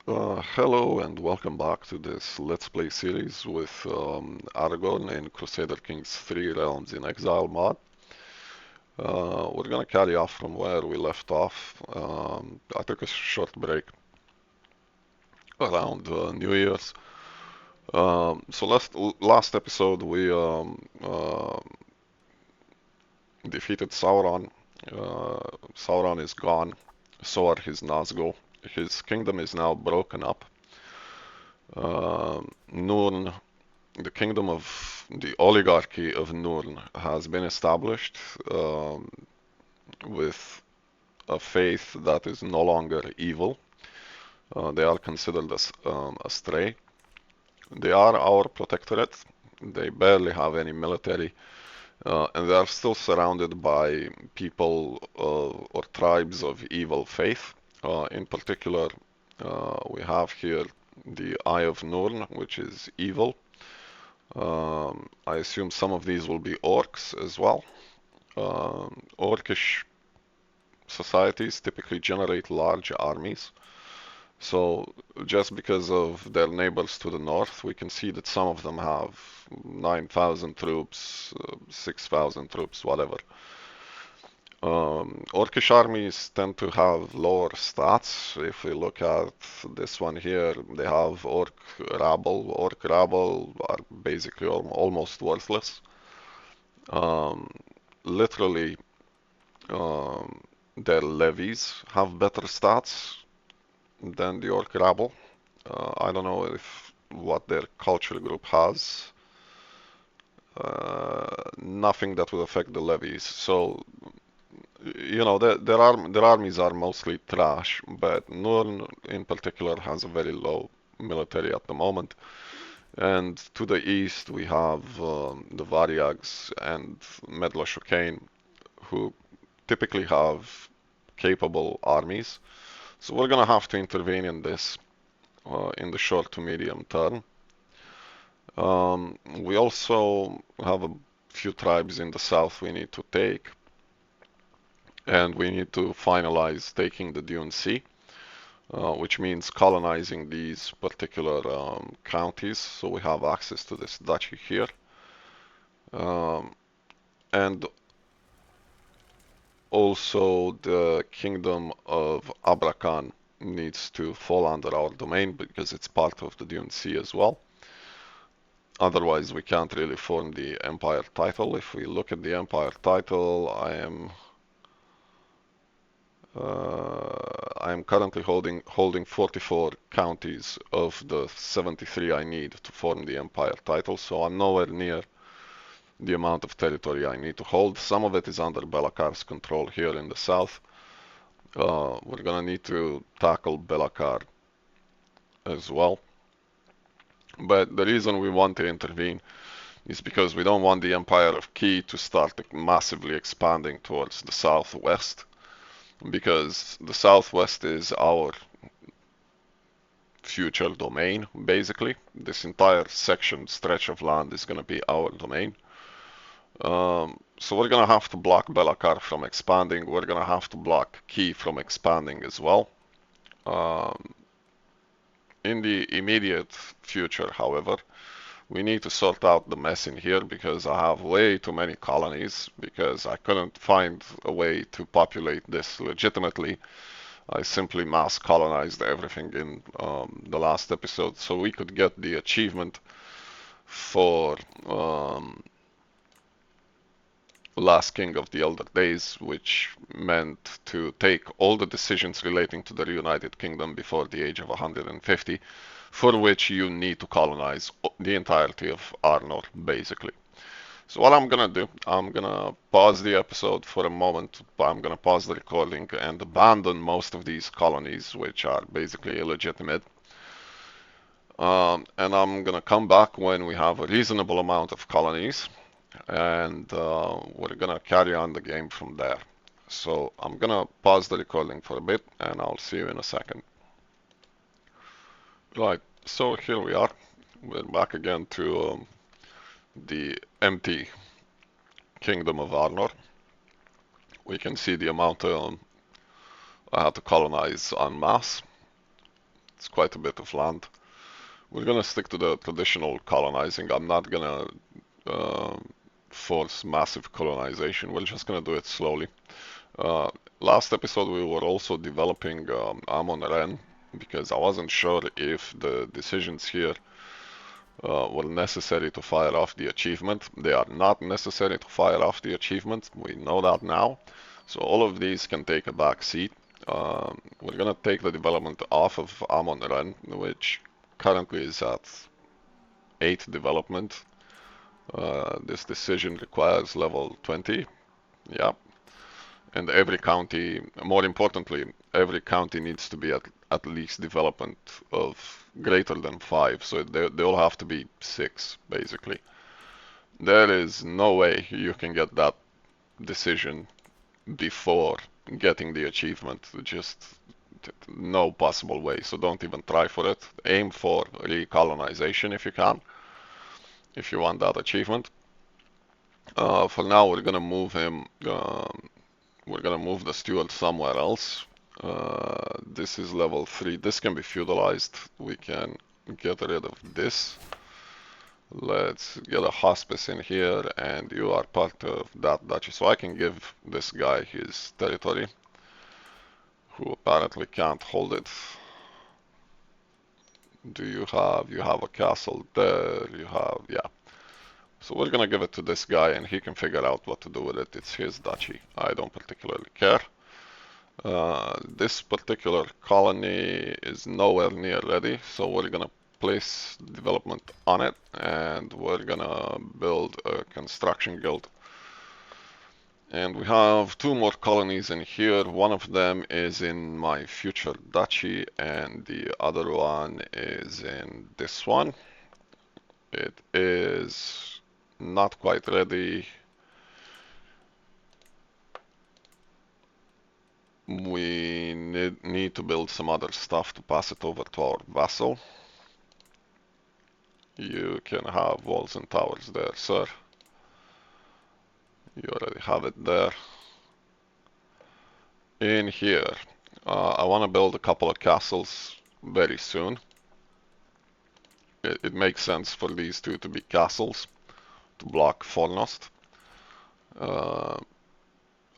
Hello and welcome back to this Let's Play series with Aragorn in Crusader Kings 3 Realms in Exile mod. We're gonna carry off from where we left off. I took a short break around New Year's. So last episode we defeated Sauron. Sauron is gone, so are his Nazgul. His kingdom is now broken up. Nurn The kingdom of the oligarchy of Nurn has been established with a faith that is no longer evil. They are considered as astray. They are our protectorate. They barely have any military, and they are still surrounded by people or tribes of evil faith. In particular, we have here the Eye of Nurn, which is evil. I assume some of these will be orcs as well. Orcish societies typically generate large armies. So just because of their neighbors to the north, we can see that some of them have 9,000 troops, 6,000 troops, whatever. Orcish armies tend to have lower stats. If we look at this one here, they have Orc Rabble. Orc Rabble are basically almost worthless. Um, Literally, um, their levies have better stats than the Orc Rabble. I don't know if what their culture group has. Nothing that will affect the levies. So, their armies are mostly trash, but Nurn in particular has a very low military at the moment. And to the east, we have the Varyags and Medloshokane, who typically have capable armies. So we're gonna have to intervene in this in the short to medium term. We also have a few tribes in the south we need to take, and we need to finalize taking the Dune Sea, which means colonizing these particular counties. So we have access to this duchy here. And also the kingdom of Abrakan needs to fall under our domain because it's part of the Dune Sea as well. Otherwise, we can't really form the empire title. If we look at the empire title, I am currently holding 44 counties of the 73 I need to form the empire title, so I'm nowhere near the amount of territory I need to hold. Some of it is under Belakar's control here in the south. We're gonna need to tackle Belakar as well. But the reason we want to intervene is because we don't want the Empire of Ki to start massively expanding towards the southwest, because the southwest is our future domain, basically. This entire stretch of land is going to be our domain. So we're going to have to block Belakar from expanding. We're going to have to block Ki from expanding as well. In the immediate future, however, we need to sort out the mess in here because I have way too many colonies because I couldn't find a way to populate this legitimately. I simply mass colonized everything in the last episode so we could get the achievement for Last King of the Elder Days, which meant to take all the decisions relating to the reunited kingdom before the age of 150, for which you need to colonize the entirety of Arnor, basically. So what I'm gonna do, I'm gonna pause the episode for a moment. I'm gonna pause the recording and abandon most of these colonies, which are basically illegitimate. And I'm gonna come back when we have a reasonable amount of colonies, and we're gonna carry on the game from there. So I'm gonna pause the recording for a bit, and I'll see you in a second. Right, so here we are. We're back again to the empty kingdom of Arnor. We can see the amount I had to colonize en masse. It's quite a bit of land. We're gonna stick to the traditional colonizing. I'm not gonna force massive colonization. We're just gonna do it slowly. Last episode we were also developing Amon Ren because I wasn't sure if the decisions here were necessary to fire off the achievement. They are not necessary to fire off the achievement. We know that now. So all of these can take a back seat. We're gonna take the development off of Amon Ren, which currently is at 8 development. This decision requires level 20. Yeah. And every county, more importantly, every county needs to be at least development of greater than 5. So they all have to be 6, basically. There is no way you can get that decision before getting the achievement. Just no possible way. So don't even try for it. Aim for recolonization if you can, if you want that achievement. For now, we're gonna move him. We're gonna move the steward somewhere else. This is level 3. This can be feudalized. We can get rid of this. Let's get a hospice in here, and you are part of that duchy. So I can give this guy his territory, who apparently can't hold it. Do you have a castle there? You have, yeah. So we're gonna give it to this guy, and he can figure out what to do with it. It's his duchy. I don't particularly care. This particular colony is nowhere near ready, so we're gonna place development on it, and we're gonna build a construction guild. And we have 2 more colonies in here. One of them is in my future duchy, and the other one is in this one. It is not quite ready. We need to build some other stuff to pass it over to our vassal. You can have walls and towers there, sir. You already have it there. In here, I want to build a couple of castles very soon. It makes sense for these 2 to be castles to block Fornost.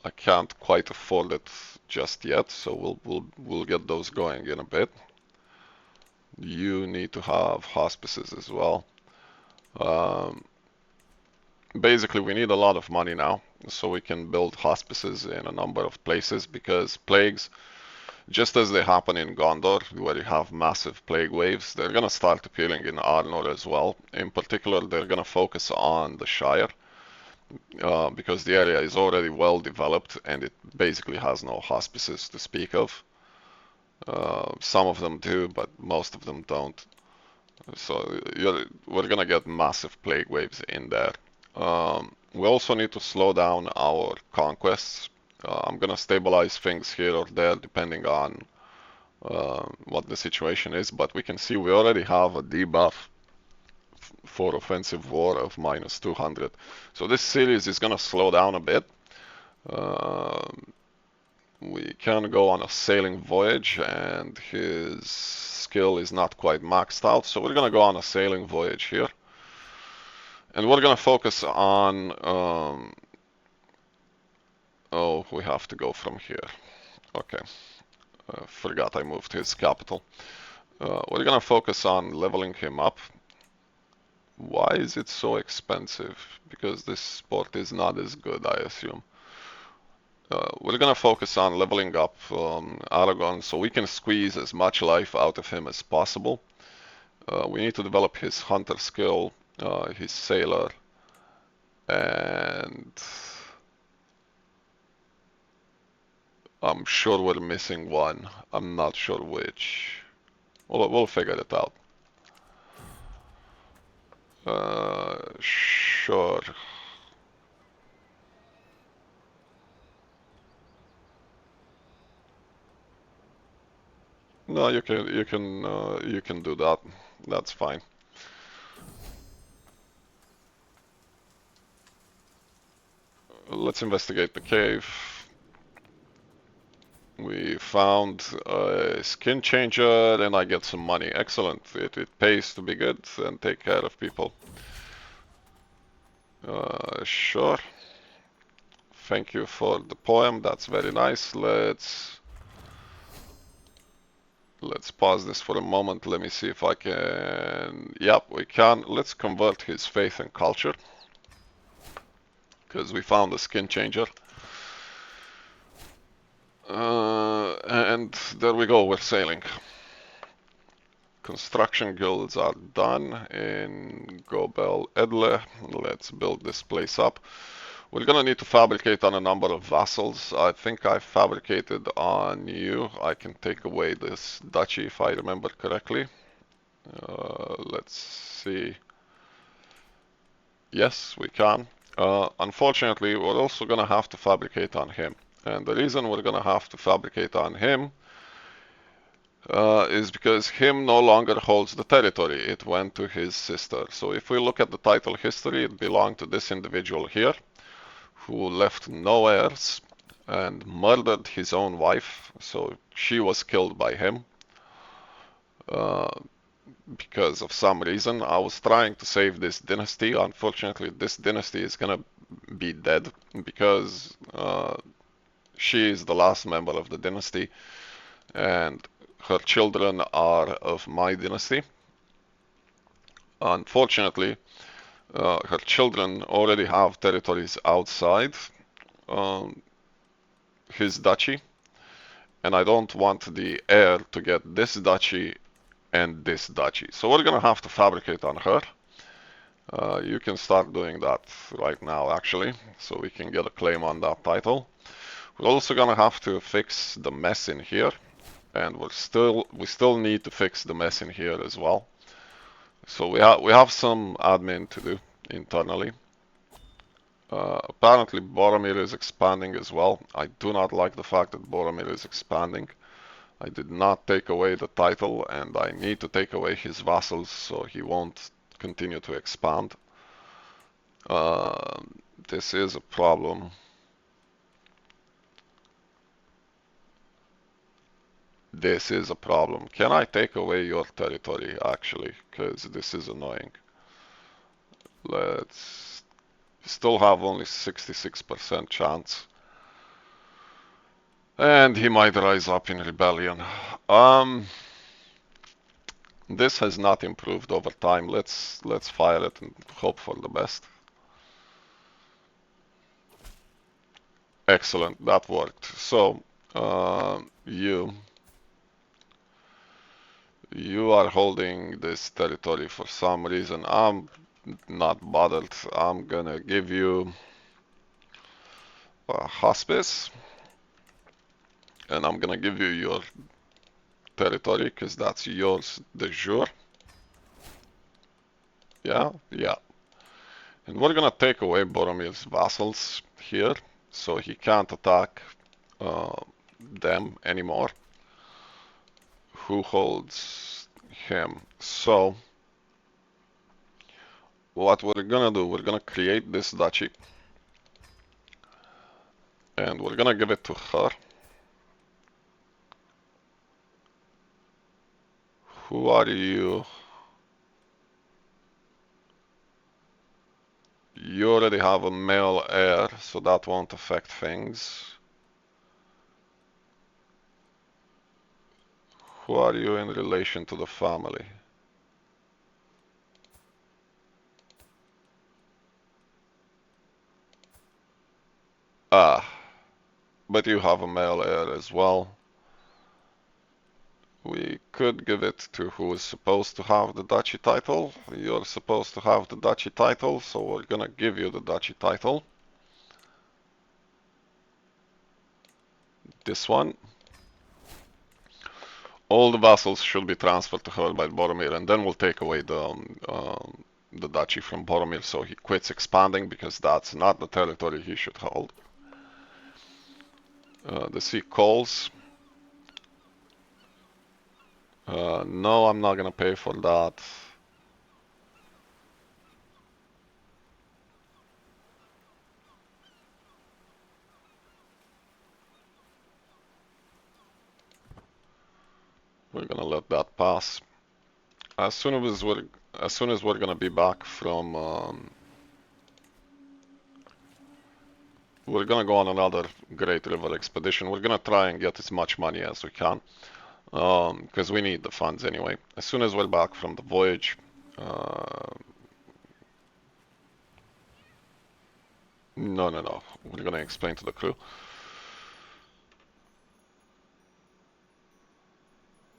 I can't quite afford it just yet, so we'll get those going in a bit. You need to have hospices as well. Basically, we need a lot of money now, so we can build hospices in a number of places, because plagues, just as they happen in Gondor, where you have massive plague waves, they're gonna start appearing in Arnor as well. In particular, they're gonna focus on the Shire, because the area is already well developed and it basically has no hospices to speak of. Some of them do, but most of them don't. So we're gonna get massive plague waves in there. We also need to slow down our conquests. I'm gonna stabilize things here or there depending on what the situation is, but we can see we already have a debuff for offensive war of -200. So this series is gonna slow down a bit. We can go on a sailing voyage, and his skill is not quite maxed out, so we're gonna go on a sailing voyage here. And we're gonna focus on, oh, we have to go from here. Okay, forgot I moved his capital. We're gonna focus on leveling him up. Why is it so expensive? Because this sport is not as good, I assume. We're gonna focus on leveling up Aragorn so we can squeeze as much life out of him as possible. We need to develop his hunter skill, his sailor, and I'm sure we're missing one. I'm not sure which. We'll figure it out. Sure. No, you can do that. That's fine. Let's investigate the cave. We found a skin changer and I get some money. Excellent. It pays to be good and take care of people. Sure. Thank you for the poem. That's very nice. Let's pause this for a moment. Let me see if I can. Yep, we can. Let's convert his faith and culture because we found a skin changer. And there we go. We're sailing. Construction guilds are done in Gobel Edle. Let's build this place up. We're gonna need to fabricate on a number of vassals. I think I fabricated on you. I can take away this duchy if I remember correctly. Let's see. Yes, we can. Unfortunately, we're also gonna have to fabricate on him. And the reason we're gonna have to fabricate on him is because him no longer holds the territory. It went to his sister. So if we look at the title history, it belonged to this individual here, who left no heirs and murdered his own wife. So she was killed by him because of some reason. I was trying to save this dynasty. Unfortunately, this dynasty is gonna be dead because she is the last member of the dynasty and her children are of my dynasty. Unfortunately, her children already have territories outside his duchy, and I don't want the heir to get this duchy and this duchy. So we're gonna have to fabricate on her. You can start doing that right now, actually, so we can get a claim on that title. We're also gonna have to fix the mess in here, and we still need to fix the mess in here as well. So we have some admin to do internally. Apparently Boromir is expanding as well. I do not like the fact that Boromir is expanding. I did not take away the title and I need to take away his vassals so he won't continue to expand. This is a problem. This is a problem. Can I take away your territory actually? Because this is annoying. Let's still have only 66% chance. And he might rise up in rebellion. This has not improved over time. Let's fire it and hope for the best. Excellent, that worked. So you are holding this territory for some reason. I'm not bothered. I'm gonna give you a hospice, and I'm gonna give you your territory because that's yours de jure. Yeah, yeah. And we're gonna take away Boromir's vassals here, so he can't attack them anymore. Who holds him? So what we're gonna do, we're gonna create this duchy, and we're gonna give it to her. Who are you? You already have a male heir, so that won't affect things. Who are you in relation to the family? Ah, but you have a male heir as well. We could give it to who is supposed to have the duchy title. You're supposed to have the duchy title, so we're gonna give you the duchy title. This one. All the vassals should be transferred to her by Boromir, and then we'll take away the duchy from Boromir so he quits expanding, because that's not the territory he should hold. The sea calls. No, I'm not gonna pay for that. We're gonna let that pass. As soon as we're gonna be back from, we're gonna go on another Great River expedition. We're gonna try and get as much money as we can, because we need the funds anyway. As soon as we're back from the voyage, no. We're gonna explain to the crew.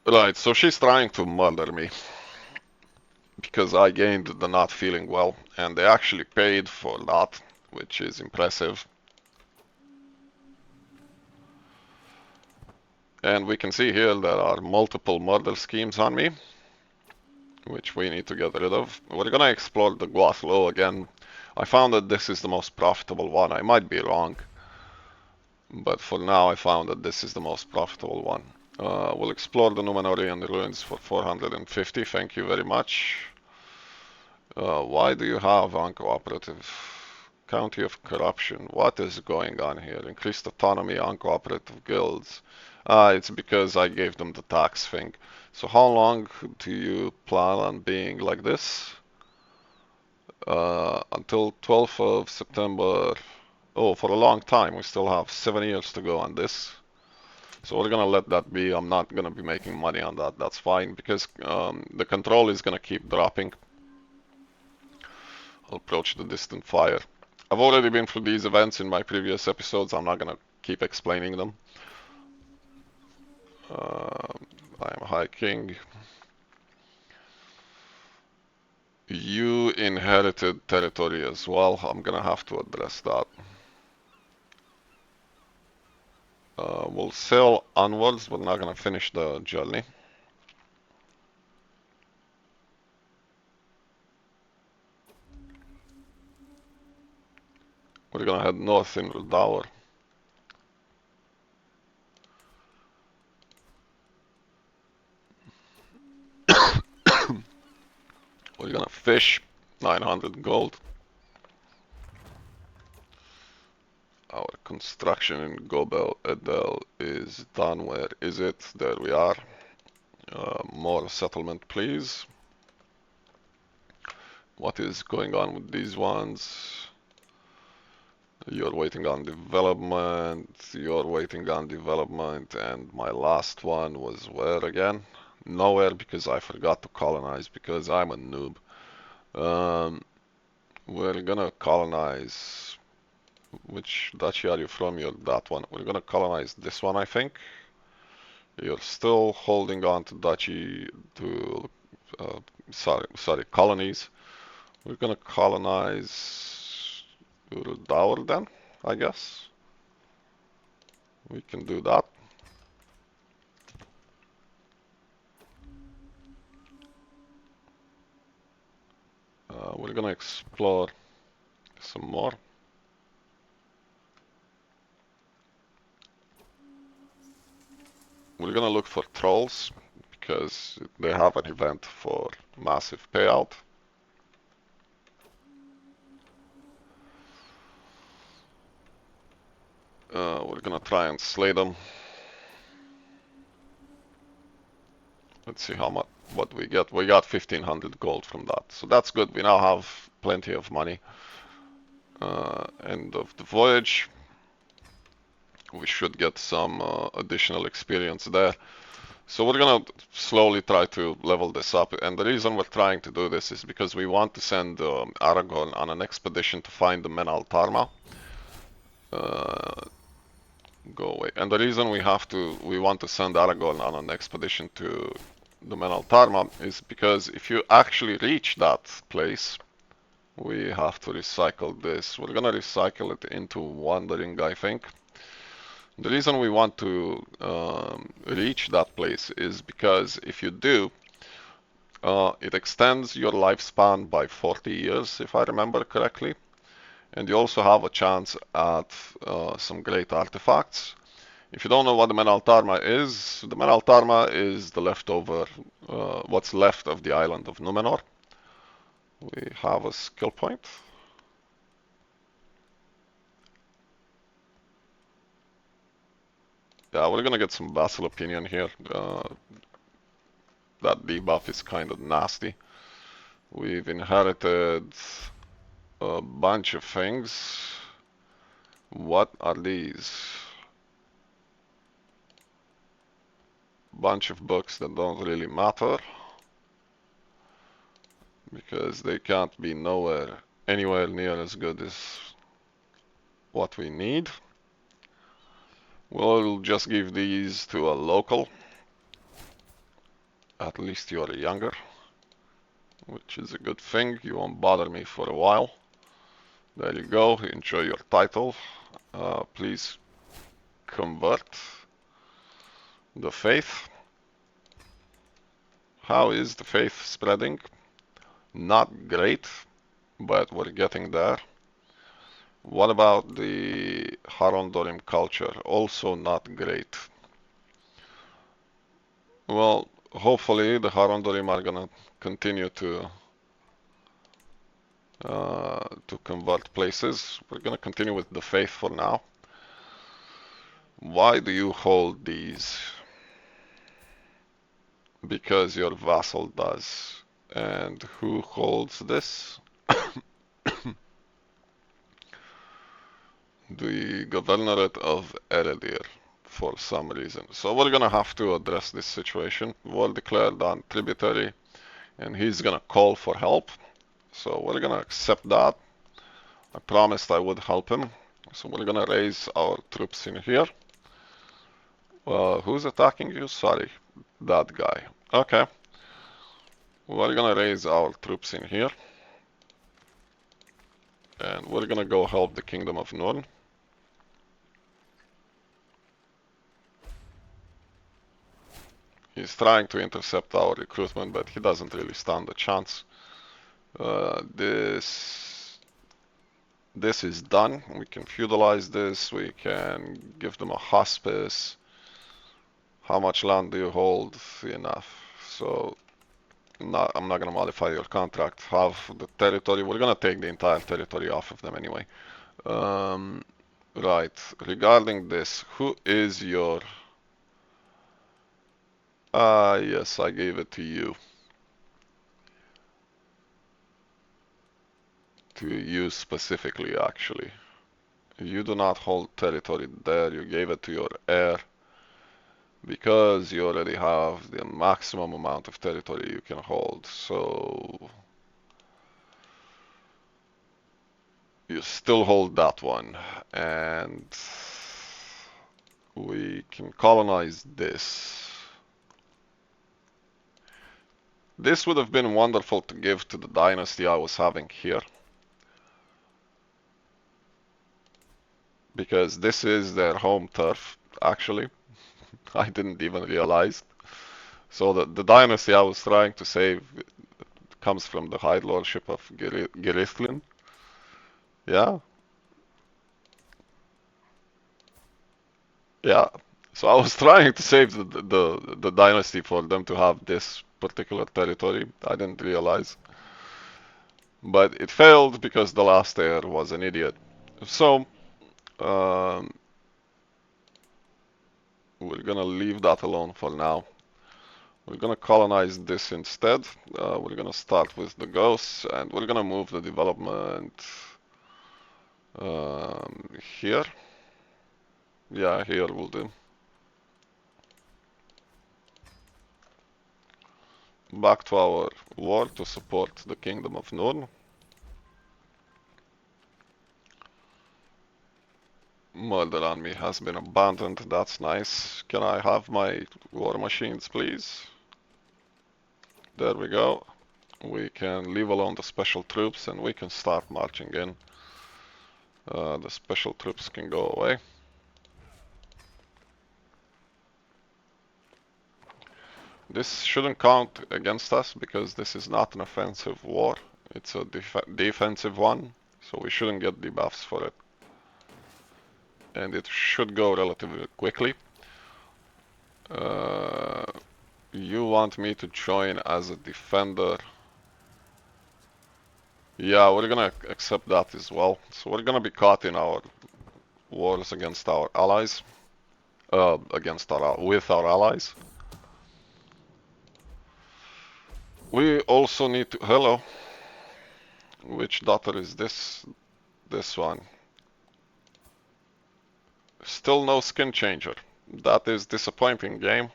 Right, so she's trying to murder me because I gained the not feeling well, and they actually paid for that, which is impressive. And we can see here there are multiple murder schemes on me, which we need to get rid of. We're gonna explore the Guathlo again. I found that this is the most profitable one. I might be wrong, but for now I found that this is the most profitable one. We'll explore the Numenorian ruins for 450. Thank you very much. Why do you have uncooperative? County of Corruption. What is going on here? Increased autonomy, uncooperative guilds. It's because I gave them the tax thing. So how long do you plan on being like this? Until 12th of September. Oh, for a long time. We still have 7 years to go on this. So we're gonna let that be. I'm not gonna be making money on that. That's fine because the control is gonna keep dropping. I'll approach the distant fire. I've already been through these events in my previous episodes. I'm not gonna keep explaining them. I'm High King. You inherited territory as well. I'm gonna have to address that. We'll sail onwards. We're not gonna finish the journey. We're gonna head north in Rudaur. We're gonna fish 900 gold. Our construction in Gobel Edel is done. Where is it? There we are. More settlement, please. What is going on with these ones? You're waiting on development. You're waiting on development. And my last one was where again? Nowhere because I forgot to colonize because I'm a noob. We're gonna colonize. Which duchy are you from? You're that one. We're gonna colonize this one, I think. You're still holding on to duchy to sorry, colonies. We're gonna colonize Rudaur then, I guess. We can do that. We're gonna explore some more. We're gonna look for trolls because they have an event for massive payout. We're gonna try and slay them. Let's see how much what we get. We got 1500 gold from that, so that's good. We now have plenty of money. End of the voyage. We should get some additional experience there. So we're gonna slowly try to level this up, and the reason we're trying to do this is because we want to send Aragorn on an expedition to find the Menal Tarma. Go away. And the reason we want to send Aragorn on an expedition to the Menal Tarma is because if you actually reach that place, we have to recycle this. We're gonna recycle it into Wandering, I think. The reason we want to reach that place is because if you do, it extends your lifespan by 40 years, if I remember correctly. And you also have a chance at some great artifacts. If you don't know what the Menal Tarma is, the Menal Tarma is the leftover, what's left of the island of Numenor. We have a skill point. Yeah, we're gonna get some vassal opinion here. that debuff is kind of nasty. We've inherited a bunch of things. What are these? Bunch of books that don't really matter because they can't be anywhere near as good as what we need. We'll just give these to a local. At least you're younger, which is a good thing. You won't bother me for a while. There you go. Enjoy your title. Please convert the faith. How is the faith spreading? Not great, but we're getting there. What about the Harondorim culture? Also not great. Well, hopefully the Harondorim are gonna continue to convert places. We're gonna continue with the faith for now. Why do you hold these? Because your vassal does. And who holds this? The governorate of Eredir, for some reason. So we're gonna have to address this situation. We'll declare Dan tributary, and he's gonna call for help. So we're gonna accept that. I promised I would help him. So we're gonna raise our troops in here. Who's attacking you? Sorry, that guy. Okay. We're gonna raise our troops in here. And we're gonna go help the Kingdom of Nurn. He's trying to intercept our recruitment, but he doesn't really stand a chance. This is done. We can feudalize this. We can give them a hospice. How much land do you hold? Enough. So I'm not gonna modify your contract. Half the territory. We're gonna take the entire territory off of them anyway. Right. Regarding this, who is your... yes, I gave it to you. To you specifically, actually. You do not hold territory there. You gave it to your heir. Because you already have the maximum amount of territory you can hold. So... you still hold that one. And... we can colonize this. This would have been wonderful to give to the dynasty I was having here. Because this is their home turf, actually. I didn't even realize. So the dynasty I was trying to save comes from the High Lordship of Girithlin. Yeah. Yeah. So I was trying to save the dynasty for them to have this particular territory. I didn't realize. But it failed because the last heir was an idiot. So, we're gonna leave that alone for now. We're gonna colonize this instead. We're gonna start with the ghosts, and we're gonna move the development here. Yeah, here will do. Back to our war to support the Kingdom of Nurn. Murder on me has been abandoned, that's nice. Can I have my war machines, please? There we go. We can leave alone the special troops and we can start marching in. The special troops can go away. This shouldn't count against us because this is not an offensive war. It's a defensive one, so we shouldn't get debuffs for it. And it should go relatively quickly. You want me to join as a defender? Yeah, we're gonna accept that as well. So we're gonna be caught in our wars against our allies. With our allies. We also need to... Hello. Which daughter is this? This one. Still no skin changer. That is disappointing, game.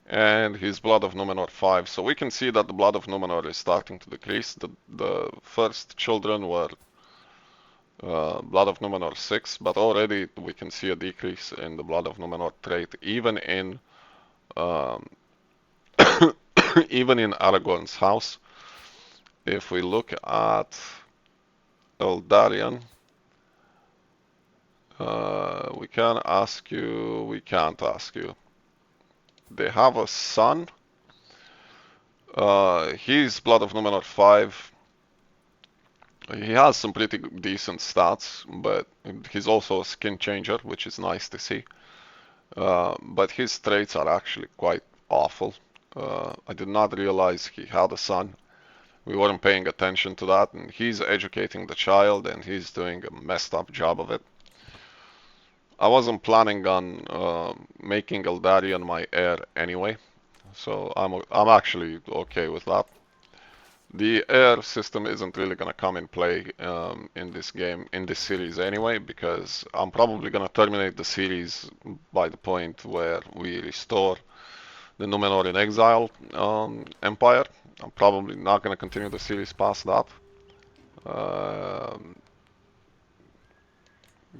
And his Blood of Numenor 5. So we can see that the Blood of Numenor is starting to decrease. The first children were Blood of Numenor 6, but already we can see a decrease in the Blood of Numenor trait, even in um, even in Aragorn's house. If we look at Eldarion, we can ask you, we can't ask you. They have a son. He's Blood of Numenor 5. He has some pretty decent stats, but he's also a skin changer, which is nice to see. But his traits are actually quite awful. I did not realize he had a son. We weren't paying attention to that, and he's educating the child, and he's doing a messed up job of it. I wasn't planning on making Eldarion my heir anyway, so I'm actually okay with that. The air system isn't really gonna come in play in this game, in this series anyway, because I'm probably gonna terminate the series by the point where we restore the Numenor in Exile Empire. I'm probably not gonna continue the series past that.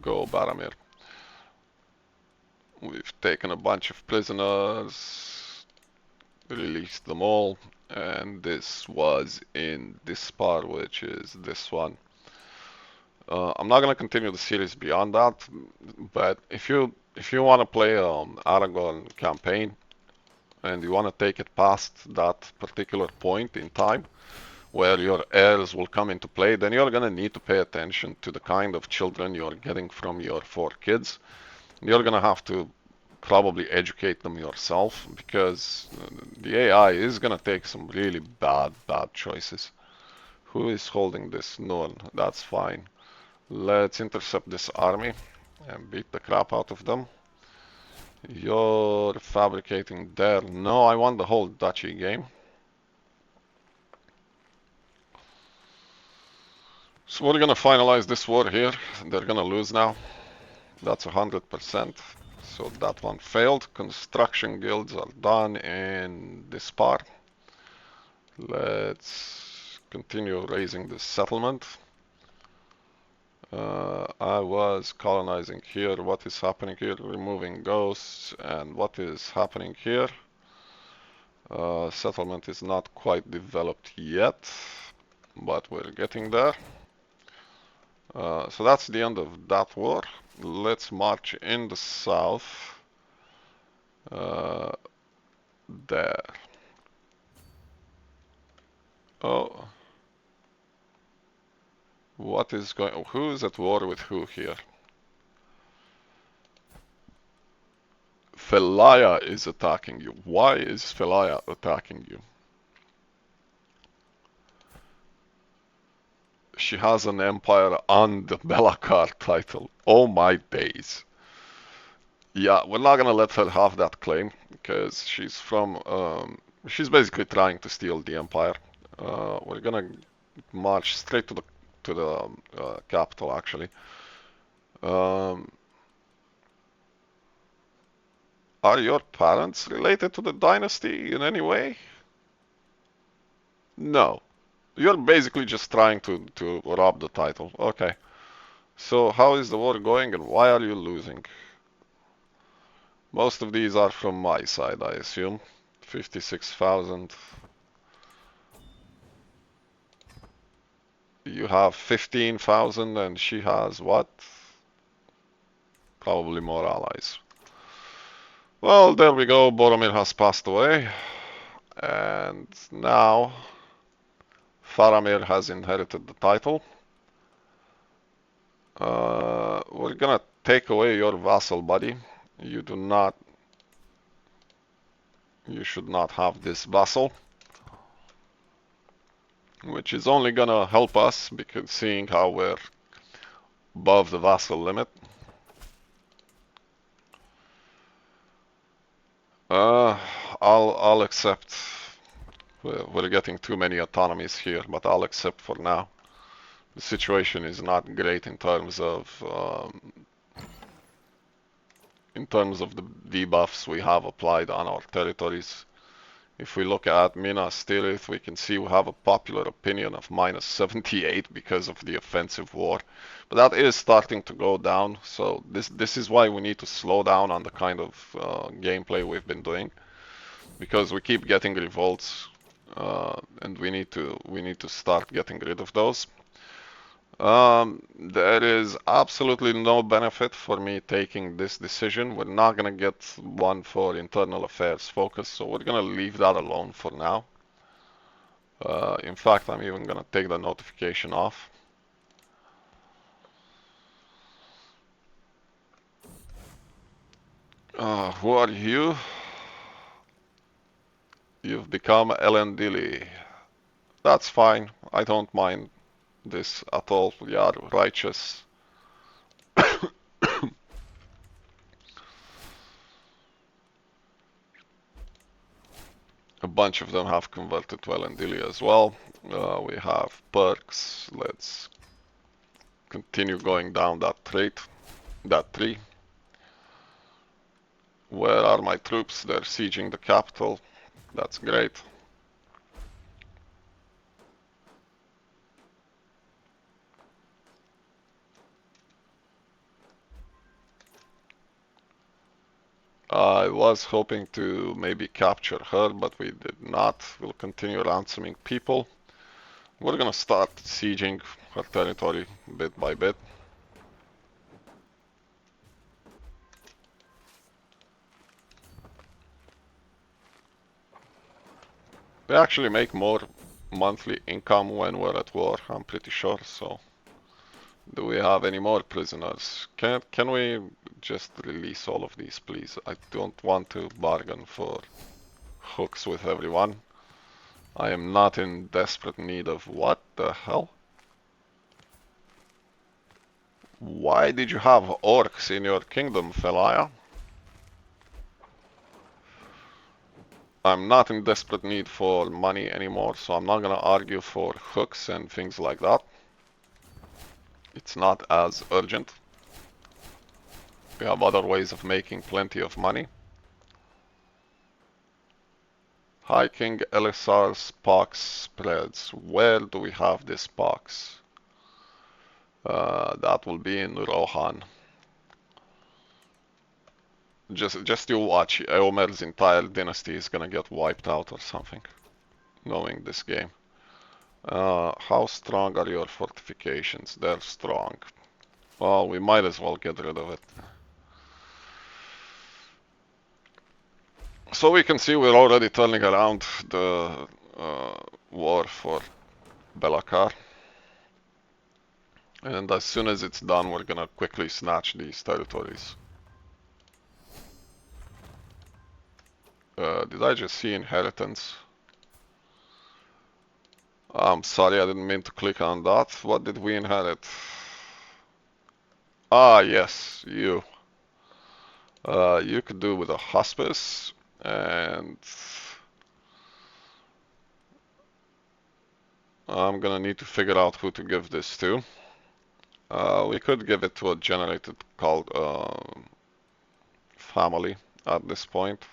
Go Baromir. We've taken a bunch of prisoners, released them all, and this was in this part, which is this one. I'm not gonna continue the series beyond that, but if you want to play Aragorn campaign and you want to take it past that particular point in time where your heirs will come into play, then you're gonna need to pay attention to the kind of children you're getting from your 4 kids. You're gonna have to probably educate them yourself, because the AI is gonna take some really bad choices. Who is holding this? None. That's fine. Let's intercept this army and beat the crap out of them. You're fabricating there. No, I want the whole duchy game. So we're gonna finalize this war here. They're gonna lose now. That's 100%. So that one failed. Construction guilds are done in this part. Let's continue raising this settlement. I was colonizing here. What is happening here? Removing ghosts. And what is happening here? Settlement is not quite developed yet, but we're getting there. So that's the end of that war. Let's march in the south. There. Oh. What is going... Who is at war with who here? Felaya is attacking you. Why is Felaya attacking you? She has an empire on the Belakar title. Oh my days. Yeah, we're not gonna let her have that claim, because she's from... she's basically trying to steal the empire. We're gonna march straight to the capital, actually. Are your parents related to the dynasty in any way? No. You're basically just trying to rob the title. Okay. So how is the war going and why are you losing? Most of these are from my side, I assume. 56,000. You have 15,000 and she has what? Probably more allies. Well, there we go. Boromir has passed away. And now Faramir has inherited the title. We're gonna take away your vassal, buddy. You should not have this vassal. Which is only gonna help us, because seeing how we're above the vassal limit. I'll accept We're getting too many autonomies here, but I'll accept for now. The situation is not great in terms of the debuffs we have applied on our territories. If we look at Minas Tirith, we can see we have a popular opinion of -78 because of the offensive war. But that is starting to go down, so this is why we need to slow down on the kind of gameplay we've been doing. Because we keep getting revolts, and we need to start getting rid of those. There is absolutely no benefit for me taking this decision. We're not gonna get one for internal affairs focus, so we're gonna leave that alone for now. In fact, I'm even gonna take the notification off. Who are you? You've become Elendili. That's fine. I don't mind this at all. We are righteous. A bunch of them have converted to Elendili as well. We have perks. Let's continue going down that tree. Where are my troops? They're sieging the capital. That's great. I was hoping to maybe capture her, but we did not. We'll continue ransoming people. We're gonna start sieging her territory bit by bit. We actually make more monthly income when we're at war, I'm pretty sure, so... Do we have any more prisoners? Can we just release all of these, please? I don't want to bargain for hooks with everyone. I am not in desperate need of what the hell? Why did you have orcs in your kingdom, Felaya? I'm not in desperate need for money anymore, so I'm not gonna argue for hooks and things like that. It's not as urgent. We have other ways of making plenty of money. Hi King Elisar's pox spreads. Where do we have this pox? That will be in Rohan. Just you watch. Eomer's entire dynasty is gonna get wiped out or something, knowing this game. How strong are your fortifications? They're strong. Well, we might as well get rid of it. So we can see we're already turning around the war for Belakar. And as soon as it's done, we're gonna quickly snatch these territories. Did I just see inheritance? I'm sorry, I didn't mean to click on that. What did we inherit? Ah, yes, you. You could do with a hospice, and I'm gonna need to figure out who to give this to. We could give it to a generated called family at this point.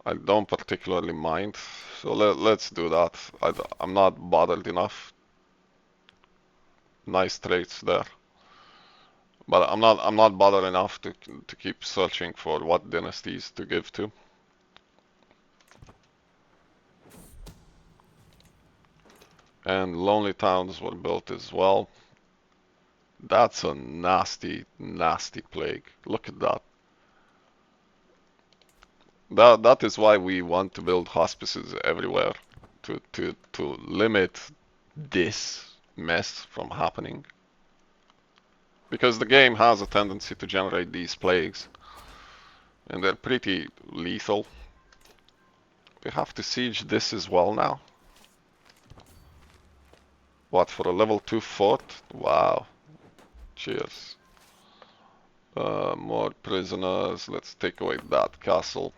I don't particularly mind, so let's do that. I'm not bothered enough. Nice traits there, but I'm not bothered enough to keep searching for what dynasties to give to. And lonely towns were built as well. That's a nasty, nasty plague. Look at that. That is why we want to build hospices everywhere, to limit this mess from happening. Because the game has a tendency to generate these plagues, and they're pretty lethal. We have to siege this as well now. What, for a level 2 fort? Wow. Cheers. More prisoners. Let's take away that castle.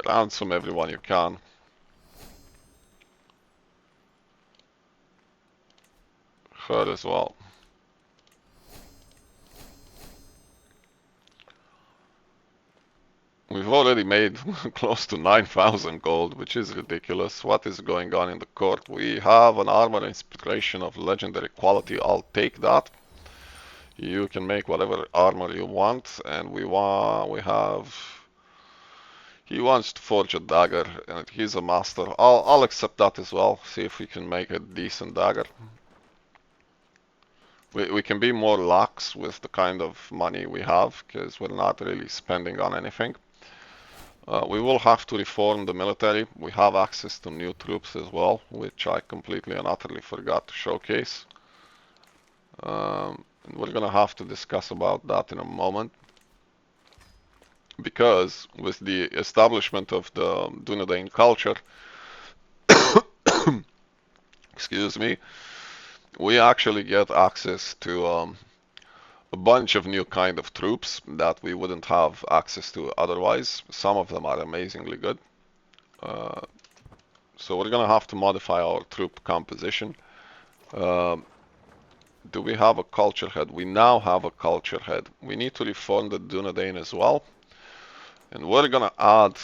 Ransom everyone you can. Her as well. We've already made close to 9,000 gold, which is ridiculous. What is going on in the court? We have an armor inspiration of legendary quality. I'll take that. You can make whatever armor you want, and we have. He wants to forge a dagger, and he's a master. I'll accept that as well. See if we can make a decent dagger. We can be more lax with the kind of money we have, because we're not really spending on anything. We will have to reform the military. We have access to new troops as well, which I completely and utterly forgot to showcase. And we're gonna have to discuss about that in a moment. Because with the establishment of the Dunedain culture, excuse me, we actually get access to a bunch of new kind of troops that we wouldn't have access to otherwise. Some of them are amazingly good. So we're gonna have to modify our troop composition. Do we have a culture head? We now have a culture head. We need to reform the Dunedain as well. And we're gonna add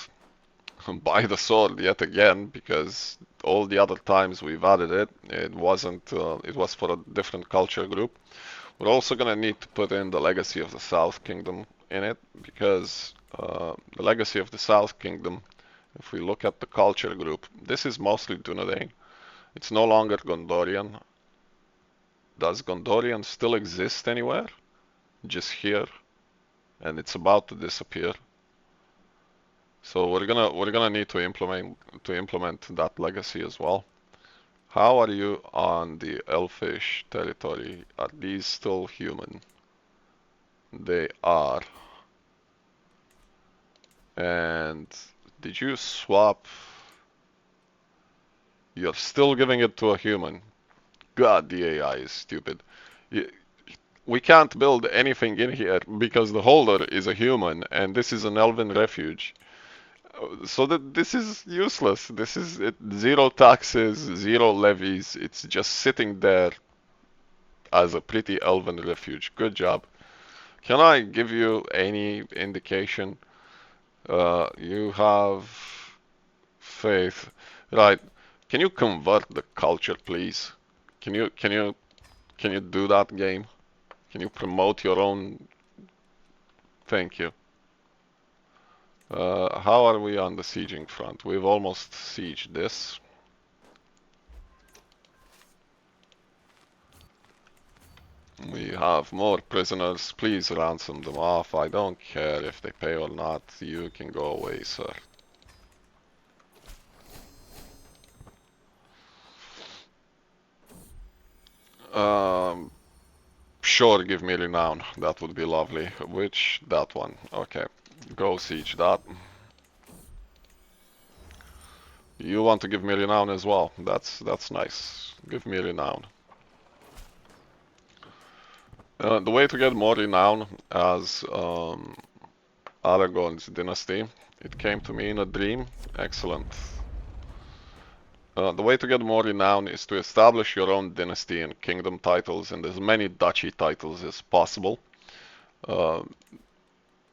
by the sword yet again, because all the other times we've added it, it wasn't, it was for a different culture group. We're also gonna need to put in the Legacy of the South Kingdom in it, because the Legacy of the South Kingdom, if we look at the culture group, this is mostly Dunedain. It's no longer Gondorian. Does Gondorian still exist anywhere? Just here, and it's about to disappear. So we're gonna need to implement that legacy as well. How are you on the Elfish territory? Are these still human? They are. And did you swap? You're still giving it to a human. God, the AI is stupid. We can't build anything in here because the holder is a human and this is an elven refuge. So that this is useless. This is it, zero taxes, zero levies. It's just sitting there as a pretty elven refuge. Good job. Can I give you any indication? You have faith, right? Can you convert the culture, please? Can you do that, game? Can you promote your own? Thank you. How are we on the sieging front? We've almost sieged this. We have more prisoners. Please ransom them off. I don't care if they pay or not. You can go away, sir. Sure, give me renown. That would be lovely. Which? That one. Okay. Go siege that. You want to give me renown as well. That's nice. Give me renown. The way to get more renown as Aragorn's dynasty, it came to me in a dream. Excellent. The way to get more renown is to establish your own dynasty and kingdom titles and as many duchy titles as possible.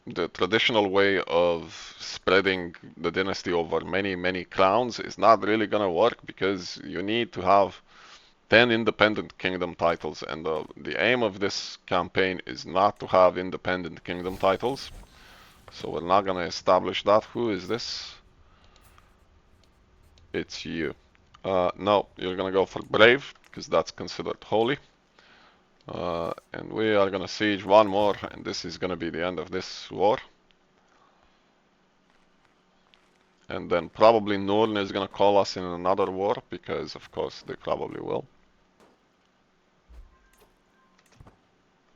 The traditional way of spreading the dynasty over many crowns is not really gonna work because you need to have 10 independent kingdom titles, and the aim of this campaign is not to have independent kingdom titles. So we're not gonna establish that. Who is this? It's you. No, you're gonna go for brave because that's considered holy. And we are gonna siege one more, and this is gonna be the end of this war. And then probably Nurn is gonna call us in another war because, of course, they probably will.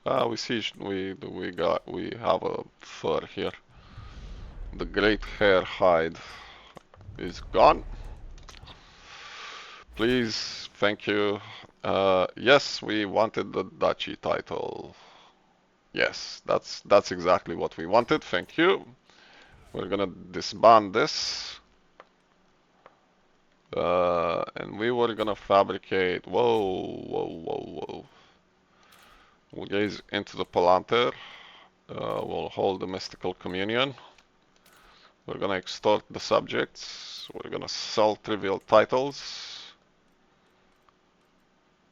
We sieged. We have a fur here. The great hair hide is gone. Please, thank you. Yes, we wanted the duchy title. Yes, that's exactly what we wanted. Thank you. We're gonna disband this. And we were gonna fabricate. Whoa, whoa, whoa, whoa. We'll gaze into the Palantir. We'll hold the mystical communion. We're gonna extort the subjects. We're gonna sell trivial titles.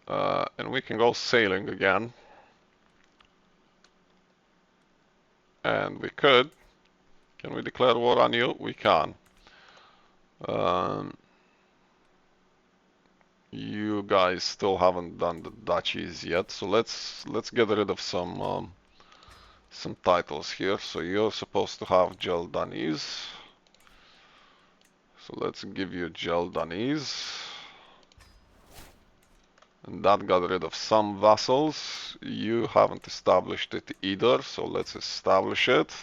And we can go sailing again. And we could. Can we declare war on you? We can. You guys still haven't done the duchies yet, so let's get rid of some titles here. So you're supposed to have Geldanese. So let's give you Geldanese. And that got rid of some vassals. You haven't established it either, so let's establish it.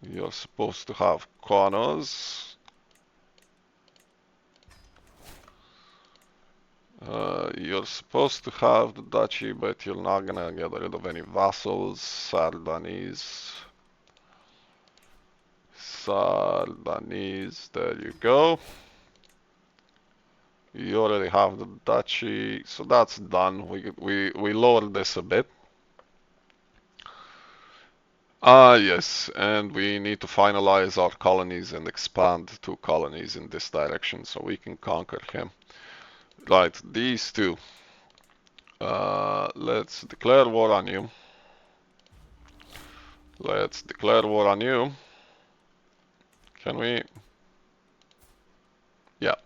You're supposed to have Konos. You're supposed to have the duchy, but you're not gonna get rid of any vassals. Sardanese. Sardanese, there you go. You already have the duchy, so that's done. We lowered this a bit. Yes, and we need to finalize our colonies and expand 2 colonies in this direction so we can conquer him. Right, these two. Let's declare war on you. Let's declare war on you. Can we? Yeah.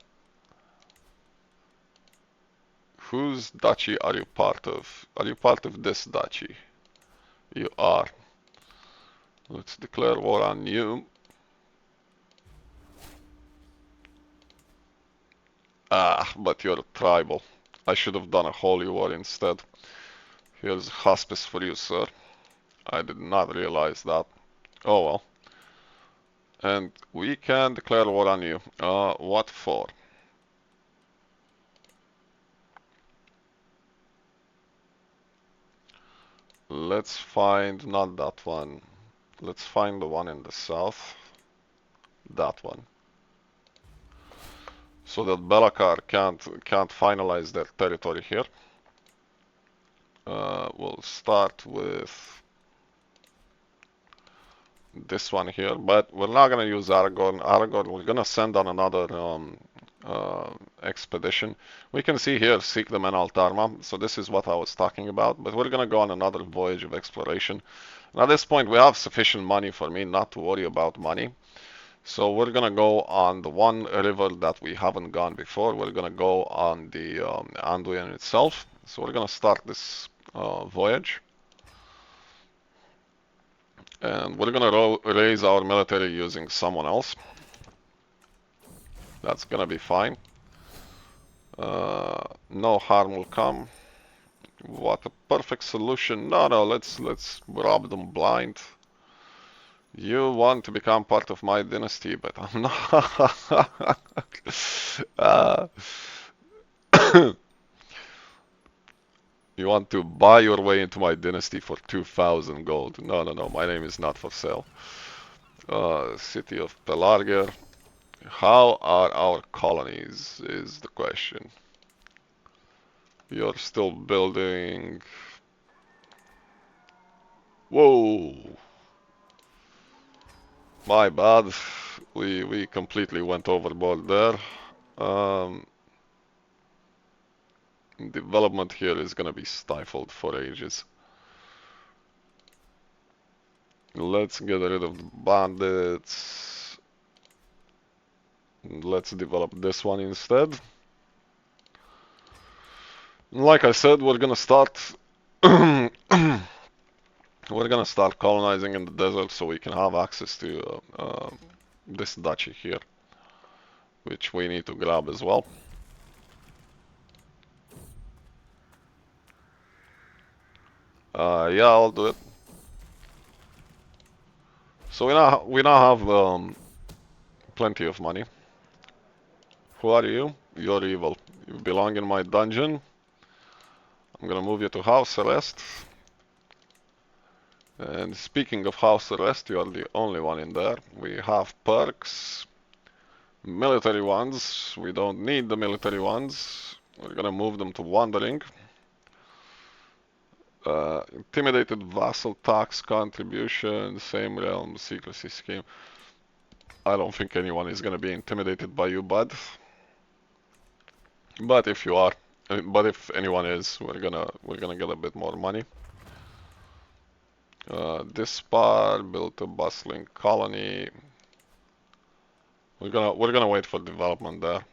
Whose duchy are you part of? Are you part of this duchy? You are. Let's declare war on you. Ah, but you're tribal. I should have done a holy war instead. Here's hospice for you, sir. I did not realize that. Oh well. And we can declare war on you. What for? Let's find, not that one. Let's find the one in the south. That one. So that Belakar can't finalize their territory here. We'll start with this one here, but we're not gonna use Aragorn. We're gonna send on another expedition. We can see here, seek the men Altarma. So this is what I was talking about, but we're gonna go on another voyage of exploration. And at this point, we have sufficient money for me not to worry about money. So we're gonna go on the one river that we haven't gone before. We're gonna go on the Anduin itself. So we're gonna start this voyage. And we're gonna raise our military using someone else. That's gonna be fine. No harm will come. What a perfect solution. No, let's rob them blind. You want to become part of my dynasty, but I'm not. You want to buy your way into my dynasty for 2,000 gold. No, my name is not for sale. City of Pelargir. How are our colonies, is the question. You're still building. Whoa! My bad. We completely went overboard there. Development here is gonna be stifled for ages. Let's get rid of the bandits. Let's develop this one instead. Like I said, we're gonna start colonizing in the desert so we can have access to this duchy here, which we need to grab as well. Yeah, I'll do it. So we now have plenty of money. Who are you? You're evil. You belong in my dungeon. I'm gonna move you to House Celeste. And speaking of house arrest, you are the only one in there. We have perks, military ones. We don't need the military ones. We're gonna move them to wandering. Intimidated vassal tax contribution, same realm, secrecy scheme. I don't think anyone is gonna be intimidated by you, bud. But if you are, but if anyone is, we're gonna get a bit more money. This bar built a bustling colony. We're gonna wait for development there.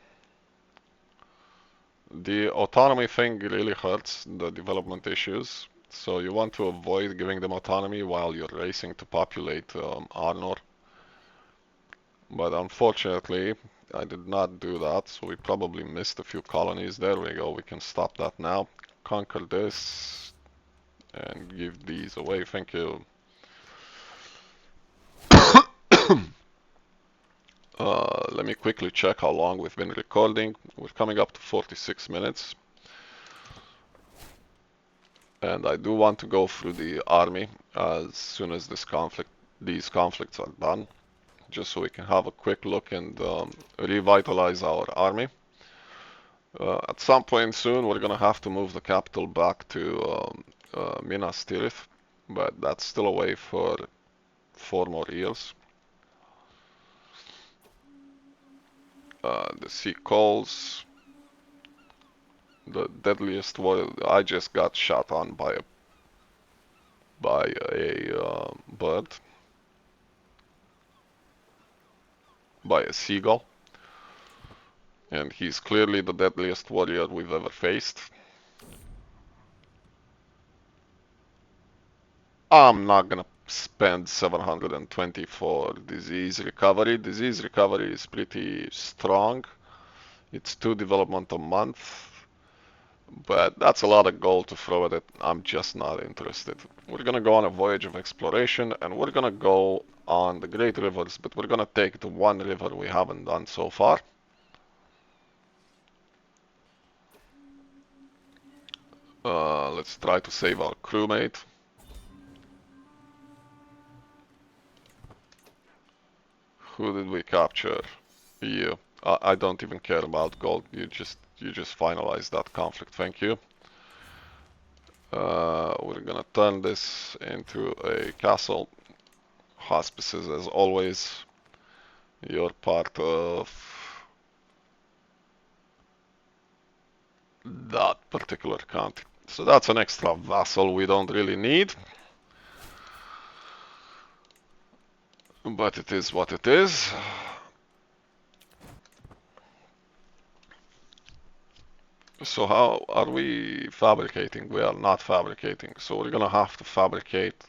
The autonomy thing really hurts the development issues, so you want to avoid giving them autonomy while you're racing to populate Arnor. But unfortunately, I did not do that, so we probably missed a few colonies. There we go, we can stop that now. Conquer this and give these away, thank you. Let me quickly check how long we've been recording. We're coming up to 46 minutes. And I do want to go through the army as soon as these conflicts are done, just so we can have a quick look and revitalize our army. At some point soon, we're gonna have to move the capital back to Minas Tirith, but that's still away for 4 more years. The sea calls, the deadliest warrior. I just got shot on by a bird, by a seagull, and he's clearly the deadliest warrior we've ever faced. I'm not gonna spend 720 for disease recovery. Disease recovery is pretty strong. It's 2 development a month, but that's a lot of gold to throw at it. I'm just not interested. We're gonna go on a voyage of exploration, and we're gonna go on the Great Rivers, but we're gonna take the one river we haven't done so far. Let's try to save our crewmate. Who did we capture? You. I don't even care about gold. You just finalized that conflict. Thank you. We're gonna turn this into a castle. Hospices, as always. You're part of that particular county. So that's an extra vassal we don't really need. But it is what it is. So how are we fabricating? We are not fabricating. So we're gonna have to fabricate.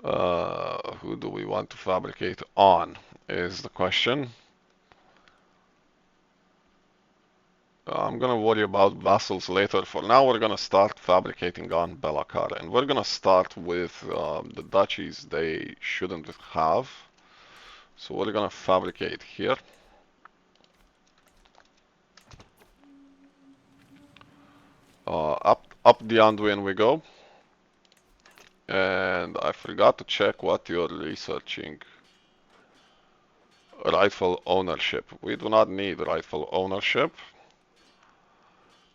Who do we want to fabricate on is the question. I'm gonna worry about vassals later. For now, we're gonna start fabricating on Belakar, and we're gonna start with the duchies they shouldn't have. So we're gonna fabricate here. Up the Anduin we go. And I forgot to check what you're researching. Rightful ownership. We do not need rightful ownership.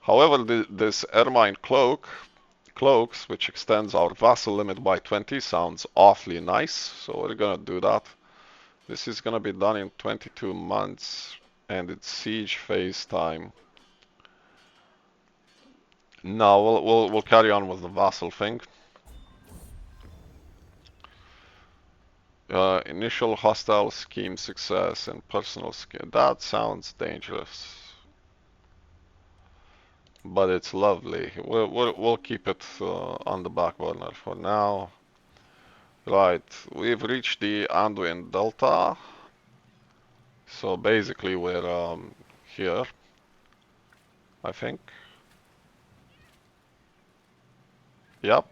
However, this ermine cloaks, which extends our vassal limit by 20, sounds awfully nice. So we're gonna do that. This is gonna be done in 22 months, and it's siege phase time. No, we'll carry on with the vassal thing. Initial hostile scheme success and personal scheme. That sounds dangerous, but it's lovely. We'll keep it on the back burner for now. Right, we've reached the Anduin Delta. So basically we're here, I think. Yep.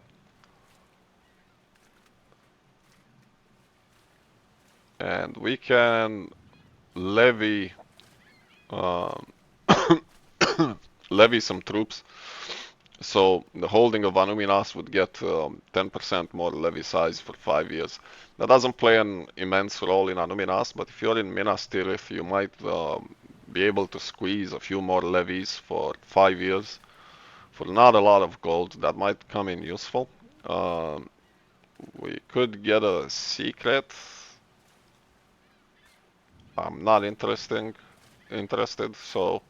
And we can levy levy some troops So the holding of Anuminas would get 10% more levy size for 5 years. That doesn't play an immense role in Anuminas, but if you're in Minas Tirith, you might be able to squeeze a few more levies for 5 years for not a lot of gold. That might come in useful. Um, we could get a secret. I'm not interested, so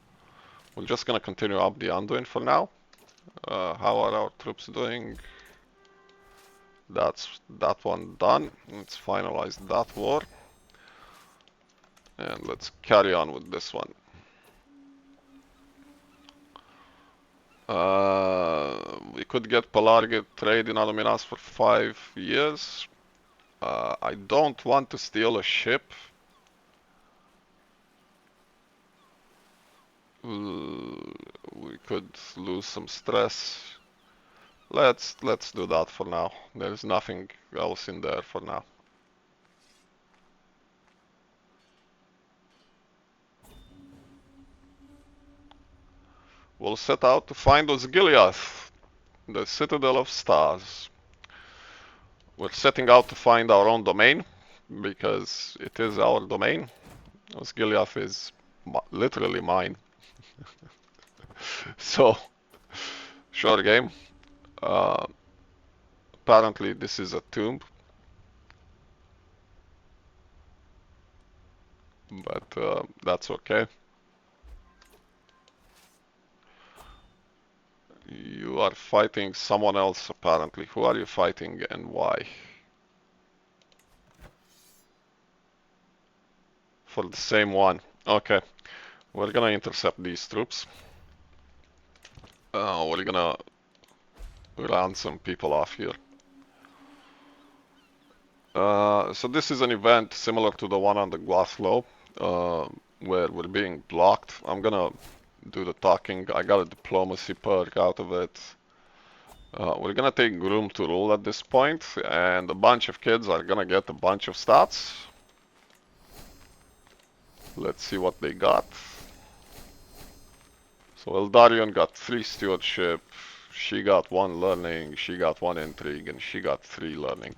we're just gonna continue up the Anduin for now. How are our troops doing? That's that one done. Let's finalize that war. And let's carry on with this one. We could get Pelargit trade in Aluminas for 5 years. I don't want to steal a ship. We could lose some stress. Let's do that for now. There's nothing else in there for now. We'll set out to find Osgiliath, the Citadel of Stars. We're setting out to find our own domain, because it is our domain. Osgiliath is literally mine. So, short game. Uh, Apparently this is a tomb, but that's okay. You are fighting someone else apparently. Who are you fighting and why? For the same one. Okay. We're gonna intercept these troops. We're gonna run some people off here. So this is an event similar to the one on the Guathlo, where we're being blocked. I'm gonna do the talking. I got a diplomacy perk out of it. We're gonna take Groom to rule at this point, and a bunch of kids are gonna get a bunch of stats. Let's see what they got. So Eldarion got 3 stewardship, she got 1 learning, she got 1 intrigue, and she got 3 learning.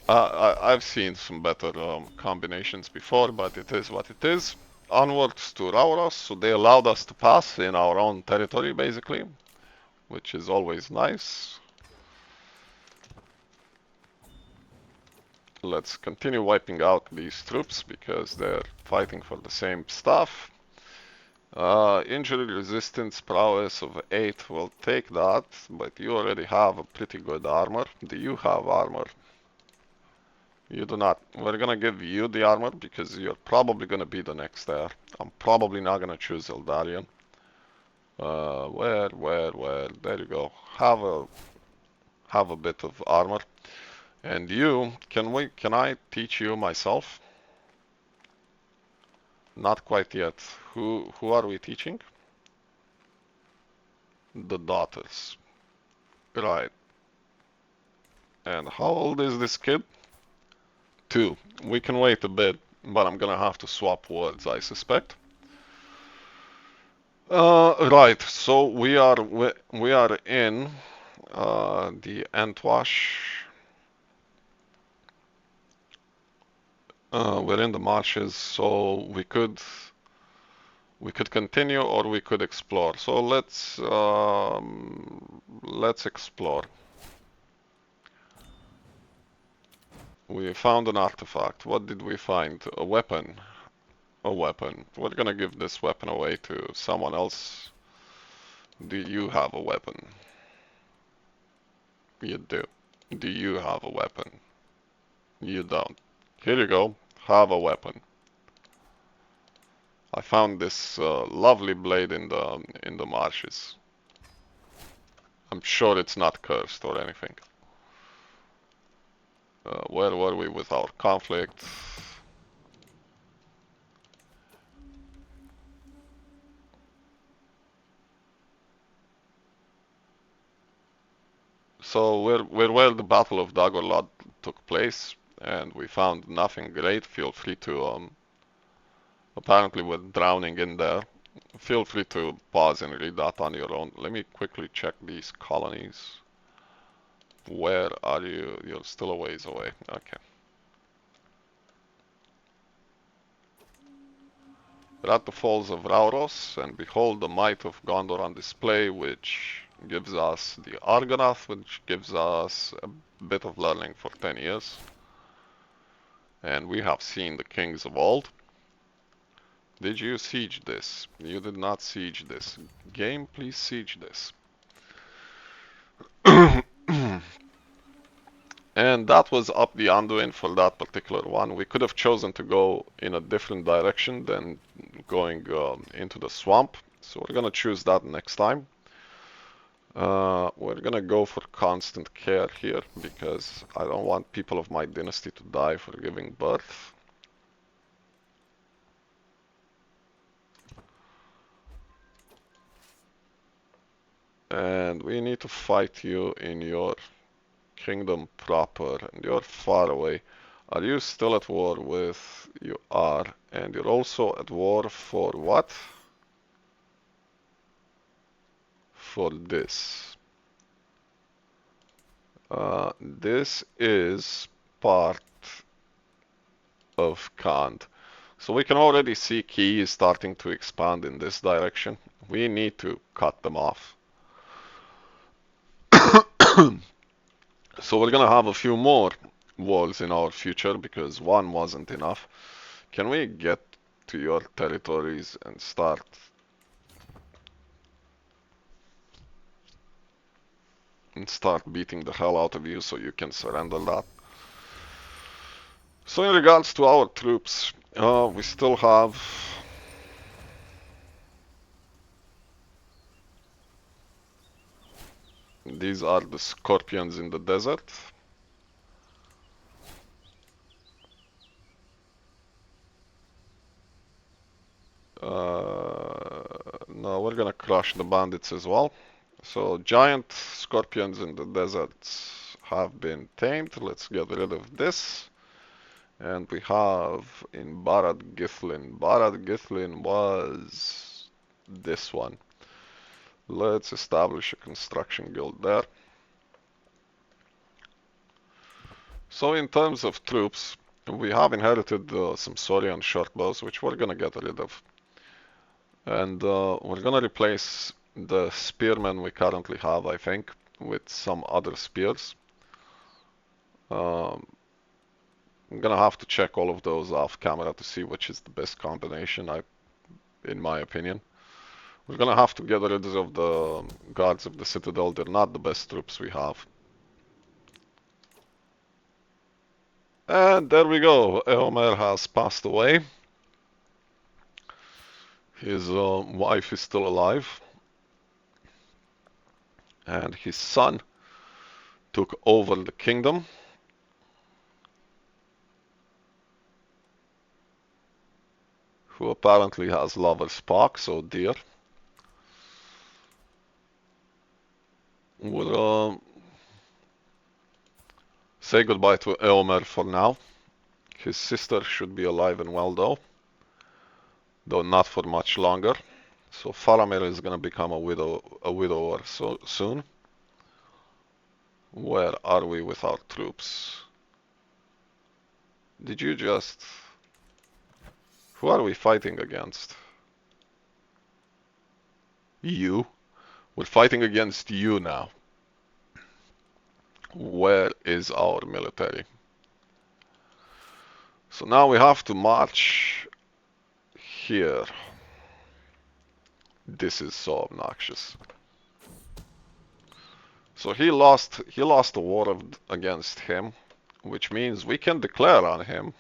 I've seen some better combinations before, but it is what it is. Onwards to Rauros, so they allowed us to pass in our own territory, basically, which is always nice. Let's continue wiping out these troops, because they're fighting for the same stuff. Injury resistance prowess of 8, we'll take that, but you already have a pretty good armor. Do you have armor? You do not. We're gonna give you the armor because you're probably gonna be the next there. I'm probably not gonna choose Eldarion. Where? There you go. Have a bit of armor. And you, can I teach you myself? Not quite yet. Who are we teaching? The daughters. Right. And how old is this kid? 2. We can wait a bit, but I'm gonna have to swap words, I suspect. Right. So we are in the Entwash. We're in the marshes, so we could continue or we could explore. So let's explore. We found an artifact. What did we find? A weapon. A weapon. We're gonna give this weapon away to someone else. Do you have a weapon? You do. Do you have a weapon? You don't. Here you go. Have a weapon. I found this lovely blade in the marshes. I'm sure it's not cursed or anything. Where were we with our conflict? So we're where the Battle of Dagorlad took place, and we found nothing great. Feel free to apparently we're drowning in there. Feel free to pause and read that on your own. Let me quickly check these colonies. Where are you? You're still a ways away. Okay. We're at the Falls of Rauros, and behold the might of Gondor on display, which gives us the Argonath, which gives us a bit of learning for 10 years. And we have seen the kings of old. Did you siege this? You did not siege this. Game, please siege this. And that was up the Anduin for that particular one. We could have chosen to go in a different direction than going into the swamp. So we're gonna choose that next time. We're gonna go for constant care here because I don't want people of my dynasty to die for giving birth. And we need to fight you in your kingdom proper, and you're far away. Are you still at war with? You are, and you're also at war for what? For this. This is part of Kant. So we can already see Key is starting to expand in this direction. We need to cut them off. So we're gonna have a few more walls in our future because one wasn't enough. Can we get to your territories and start beating the hell out of you so you can surrender that? So in regards to our troops, we still have these are the scorpions in the desert. No, we're gonna crush the bandits as well. So giant scorpions in the deserts have been tamed. Let's get rid of this. And we have in Barad Githlin. Barad Githlin was this one. Let's establish a construction guild there. So in terms of troops, we have inherited some Saurian shortbows, which we're gonna get rid of. And we're gonna replace the spearmen we currently have, I think, with some other spears. Um, I'm gonna have to check all of those off camera to see which is the best combination, in my opinion. We're gonna have to get rid of the guards of the Citadel. They're not the best troops we have. And there we go. Eomer has passed away. His wife is still alive. And his son took over the kingdom. Who apparently has lover's spark, so dear. We'll say goodbye to Eomer for now. His sister should be alive and well though not for much longer. So Faramir is gonna become a widower so soon. Where are we with our troops? Did you just... Who are we fighting against? You. We're fighting against you now. Where is our military? So now we have to march here. This is so obnoxious. So he lost a war against him, which means we can declare on him.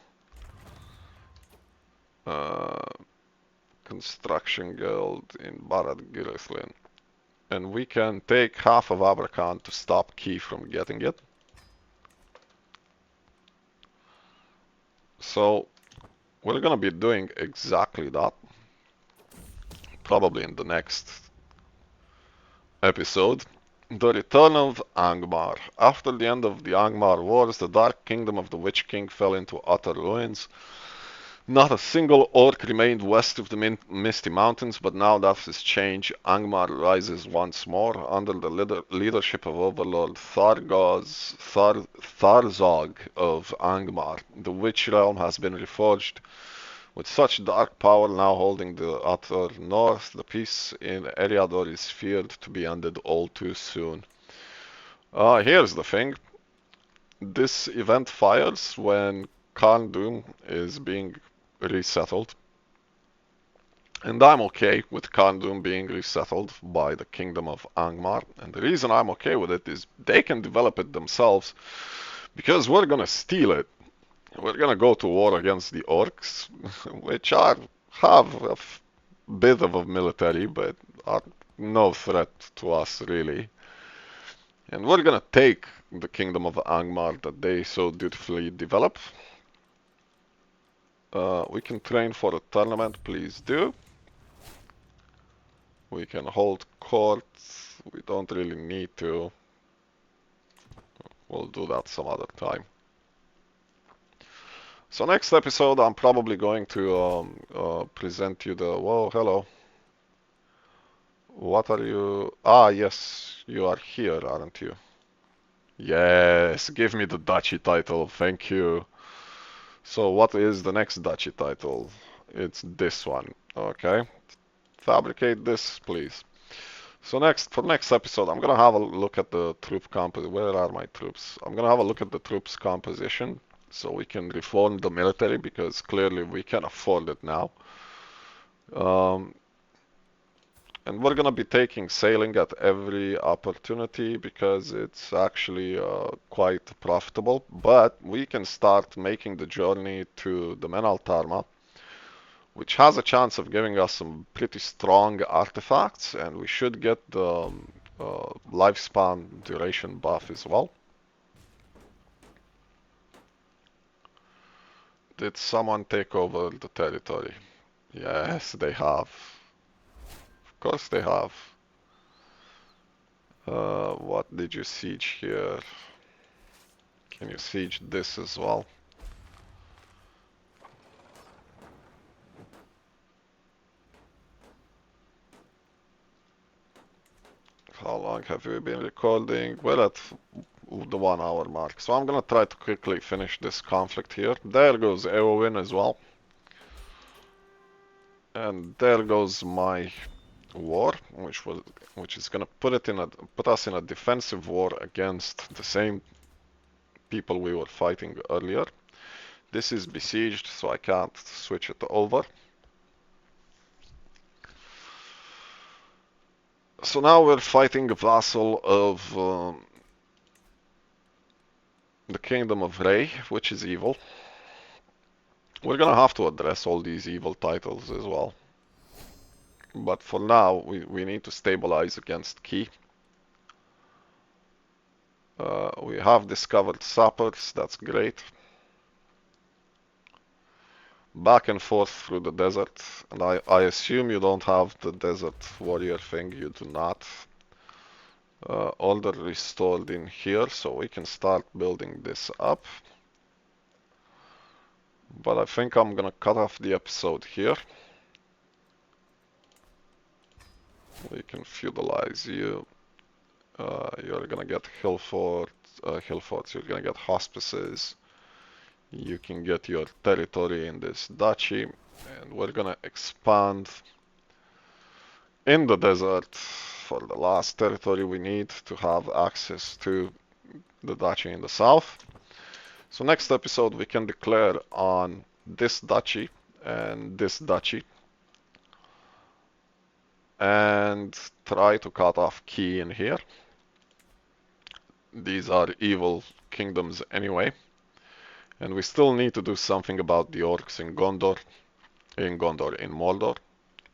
Construction guild in Barad Girithlin. And we can take half of Aberkan to stop Key from getting it. So we're gonna be doing exactly that. Probably in the next episode. The Return of Angmar. After the end of the Angmar Wars, the Dark Kingdom of the Witch King fell into utter ruins. Not a single orc remained west of the Misty Mountains, but now that has changed. Angmar rises once more under the leadership of Overlord Tharzog of Angmar. The Witch Realm has been reforged. With such dark power now holding the utter north, the peace in Eriador is feared to be ended all too soon. Here's the thing. This event fires when Khan Dum is being resettled. And I'm okay with Khan Dum being resettled by the Kingdom of Angmar. And the reason I'm okay with it is they can develop it themselves because we're gonna steal it. We're gonna go to war against the orcs, which have a bit of a military, but are no threat to us really. And we're gonna take the Kingdom of Angmar that they so dutifully develop. We can train for a tournament, please do. We can hold court. We don't really need to. We'll do that some other time. So next episode, I'm probably going to present you the... Whoa, hello. What are you... Ah, yes, you are here, aren't you? Yes, give me the duchy title, thank you. So what is the next duchy title? It's this one, okay. Fabricate this, please. So for next episode, I'm gonna have a look at the troop composition. Where are my troops? I'm gonna have a look at the troops composition so we can reform the military because clearly we can afford it now. And we're gonna be taking sailing at every opportunity because it's actually quite profitable. But we can start making the journey to the Menaltarma, which has a chance of giving us some pretty strong artifacts, and we should get the lifespan duration buff as well. Did someone take over the territory? Yes, they have. Of course they have. What did you siege here? Can you siege this as well? How long have we been recording? We're at the 1 hour mark. So I'm gonna try to quickly finish this conflict here. There goes Eowyn as well. And there goes my war, which is gonna put us in a defensive war against the same people we were fighting earlier. This is besieged, so I can't switch it over. So now we're fighting a vassal of the Kingdom of Rey, which is evil. We're gonna have to address all these evil titles as well. But for now, we need to stabilize against Key. We have discovered sappers, that's great. Back and forth through the desert, and I assume you don't have the desert warrior thing, you do not. Order restored in here, so we can start building this up. But I think I'm gonna cut off the episode here. We can feudalize you. You're gonna get Hillforts, you're gonna get hospices. You can get your territory in this duchy, and we're gonna expand in the desert for the last territory we need to have access to the duchy in the south. So next episode we can declare on this duchy and this duchy and try to cut off Key in here. These are evil kingdoms anyway. And we still need to do something about the orcs in Mordor.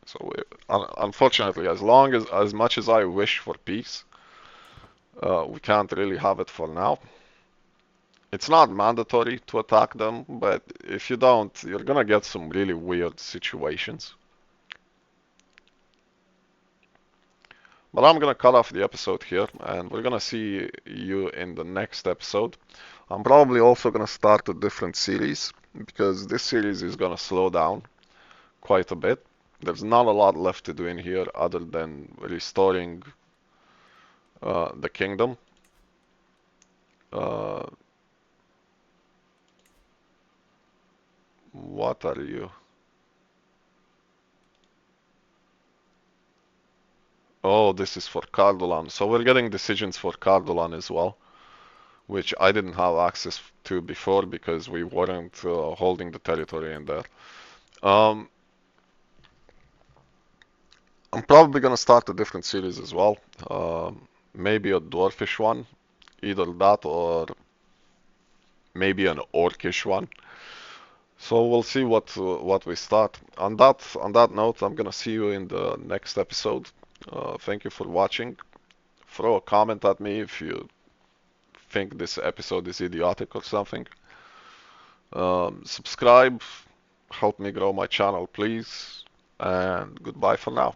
So unfortunately, as much as I wish for peace, we can't really have it for now. It's not mandatory to attack them, but if you don't, you're gonna get some really weird situations. But I'm gonna cut off the episode here, and we're gonna see you in the next episode. I'm probably also gonna start a different series because this series is gonna slow down quite a bit. There's not a lot left to do in here other than restoring the kingdom. Uh, what are you? Oh, this is for Cardolan. So we're getting decisions for Cardolan as well, which I didn't have access to before because we weren't holding the territory in there. Um, I'm probably gonna start a different series as well. Maybe a dwarfish one, either that or maybe an orcish one. So we'll see what we start. On that note, I'm gonna see you in the next episode. Thank you for watching. Throw a comment at me if you think this episode is idiotic or something. Subscribe, help me grow my channel, please. And goodbye for now.